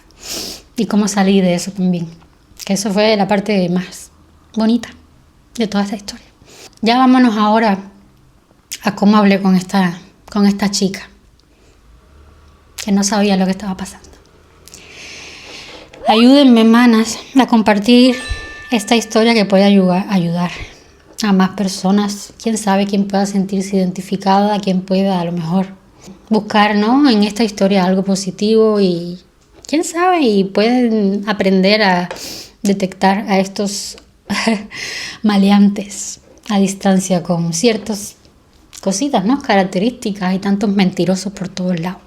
Y cómo salí de eso también. Que eso fue la parte más bonita de toda esta historia. Ya vámonos ahora a cómo hablé con esta chica que no sabía lo que estaba pasando. Ayúdenme, manas, a compartir esta historia que puede ayudar a más personas. Quién sabe, quién pueda sentirse identificada, quién pueda a lo mejor buscar, ¿no?, en esta historia algo positivo y quién sabe, y pueden aprender a detectar a estos maleantes a distancia con ciertas cositas, ¿no?, características. Hay tantos mentirosos por todos lados.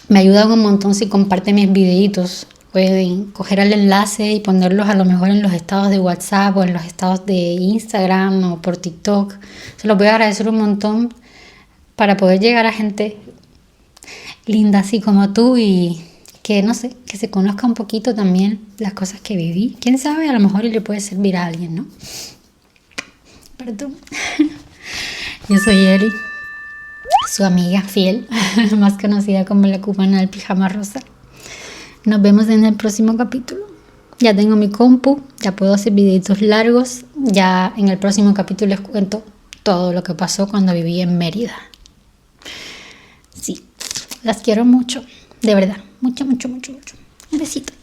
Me ayudan un montón si comparten mis videitos. Pueden coger el enlace y ponerlos a lo mejor en los estados de WhatsApp o en los estados de Instagram o por TikTok. Se los voy a agradecer un montón para poder llegar a gente linda así como tú y que, no sé, que se conozca un poquito también las cosas que viví. Quién sabe, a lo mejor le puede servir a alguien, ¿no? Perdón. Yo soy Eri, su amiga fiel, más conocida como la cubana del pijama rosa. Nos vemos en el próximo capítulo. Ya tengo mi compu, ya puedo hacer videitos largos. Ya en el próximo capítulo les cuento todo lo que pasó cuando viví en Mérida. Sí, las quiero mucho, de verdad, mucho, mucho, mucho, mucho. Un besito.